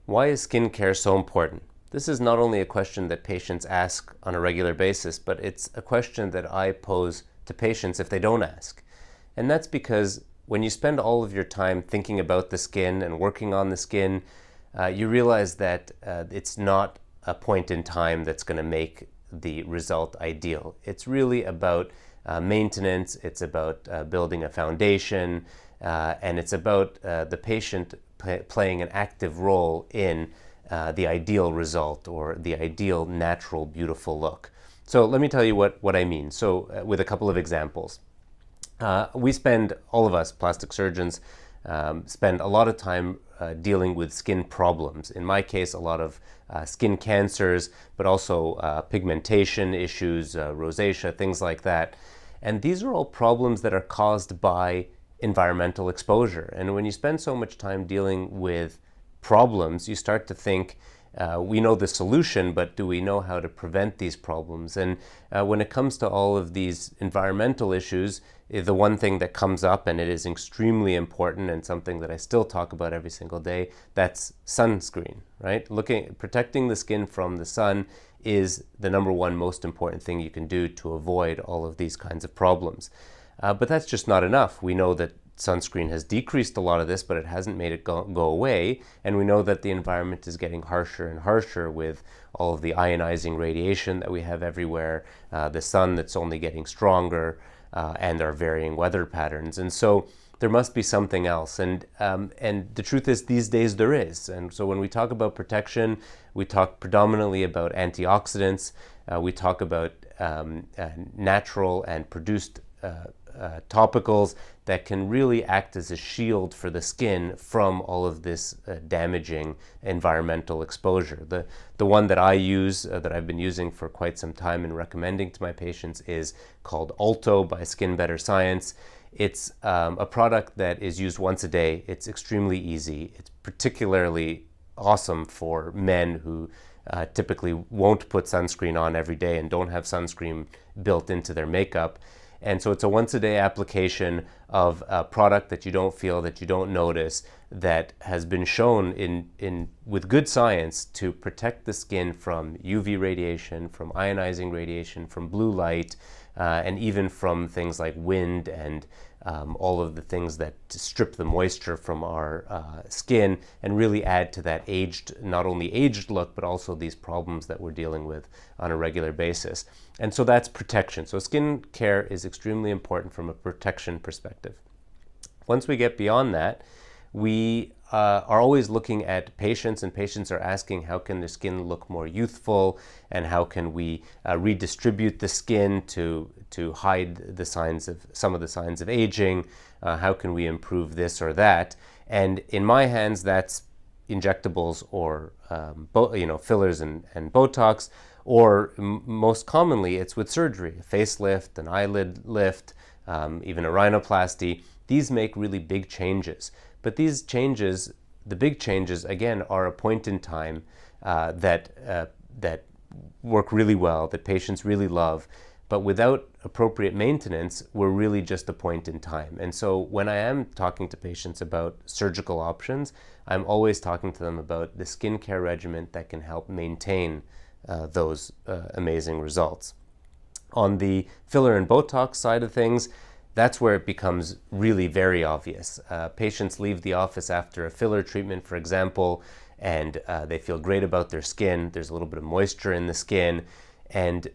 Why is skincare so important? This is not only a question that patients ask on a regular basis, but it's a question that I pose to patients if they don't ask. And that's because when you spend all of your time thinking about the skin and working on the skin, you realize that it's not a point in time that's going to make the result ideal. It's really about maintenance, it's about building a foundation, and it's about the patient playing an active role in the ideal result or the ideal natural beautiful look. So let me tell you what I mean. So with a couple of examples. We spend, all of us plastic surgeons, spend a lot of time dealing with skin problems. In my case, a lot of skin cancers, but also pigmentation issues, rosacea, things like that. And these are all problems that are caused by environmental exposure. And when you spend so much time dealing with problems, you start to think, we know the solution, but do we know how to prevent these problems? And when it comes to all of these environmental issues, the one thing that comes up, and it is extremely important and something that I still talk about every single day, that's sunscreen, right? Protecting the skin from the sun is the number one most important thing you can do to avoid all of these kinds of problems. But that's just not enough. We know that sunscreen has decreased a lot of this, but it hasn't made it go away. And we know that the environment is getting harsher and harsher with all of the ionizing radiation that we have everywhere, the sun that's only getting stronger, and our varying weather patterns. And so there must be something else. And the truth is, these days there is. And so when we talk about protection, we talk predominantly about antioxidants. We talk about natural and produced topicals that can really act as a shield for the skin from all of this damaging environmental exposure. The one that I use, that I've been using for quite some time and recommending to my patients, is called Alto by Skin Better Science. It's a product that is used once a day. It's extremely easy. It's particularly awesome for men who typically won't put sunscreen on every day and don't have sunscreen built into their makeup. And so it's a once-a-day application of a product that you don't feel, that you don't notice, that has been shown with good science to protect the skin from UV radiation, from ionizing radiation, from blue light, and even from things like wind and all of the things that strip the moisture from our skin and really add to that not only aged look, but also these problems that we're dealing with on a regular basis. And so that's protection. So skin care is extremely important from a protection perspective. Once we get beyond that, we are always looking at patients, and patients are asking how can their skin look more youthful, and how can we redistribute the skin to hide some of the signs of aging, how can we improve this or that. And in my hands, that's injectables or fillers and Botox, or most commonly it's with surgery, a facelift, an eyelid lift, even a rhinoplasty. These make really big changes. But these changes, the big changes, again, are a point in time that work really well, that patients really love. But without appropriate maintenance, we're really just a point in time. And so when I am talking to patients about surgical options, I'm always talking to them about the skincare regimen that can help maintain those amazing results. On the filler and Botox side of things, that's where it becomes really very obvious. Patients leave the office after a filler treatment, for example, and they feel great about their skin. There's a little bit of moisture in the skin. And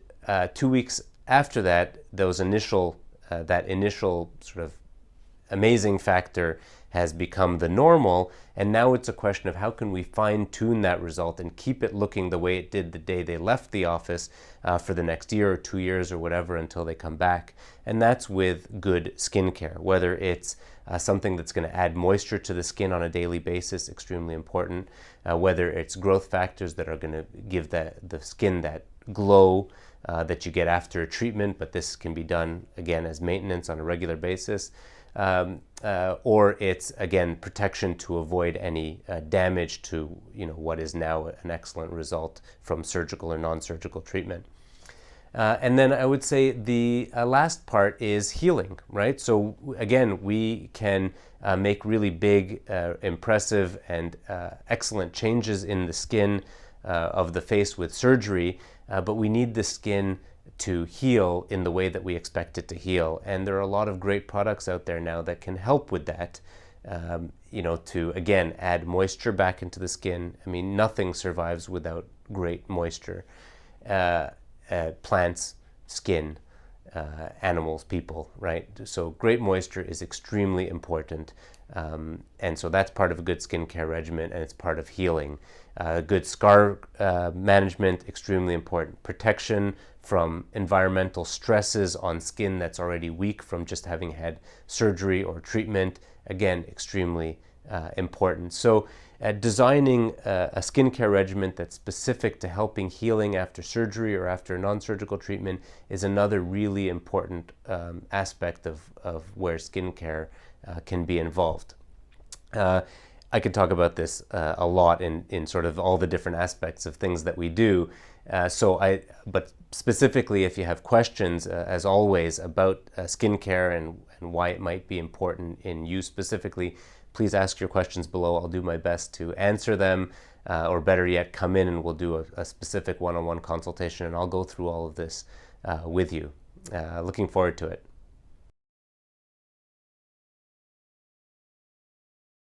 2 weeks after that, that initial sort of amazing factor has become the normal, and now it's a question of how can we fine-tune that result and keep it looking the way it did the day they left the office for the next year or 2 years or whatever until they come back. And that's with good skincare, whether it's something that's going to add moisture to the skin on a daily basis, extremely important, whether it's growth factors that are going to give the skin that glow that you get after a treatment, but this can be done again as maintenance on a regular basis. Or it's, again, protection to avoid any damage to what is now an excellent result from surgical or non-surgical treatment. And then I would say the last part is healing, right? So again, we can make really big, impressive, and excellent changes in the skin of the face with surgery, but we need the skin to heal in the way that we expect it to heal. And there are a lot of great products out there now that can help with that. To again add moisture back into the skin. I mean, nothing survives without great moisture. Plants, skin, animals, people, right? So great moisture is extremely important. And so that's part of a good skincare regimen, and it's part of healing. Good scar management, extremely important. Protection from environmental stresses on skin that's already weak from just having had surgery or treatment, again, extremely important. So designing a skincare regimen that's specific to helping healing after surgery or after a non-surgical treatment is another really important aspect of where skincare can be involved. I could talk about this a lot in sort of all the different aspects of things that we do. But specifically, if you have questions, as always, about skincare and why it might be important in you specifically, please ask your questions below. I'll do my best to answer them, or better yet, come in and we'll do a specific one-on-one consultation, and I'll go through all of this with you. Looking forward to it.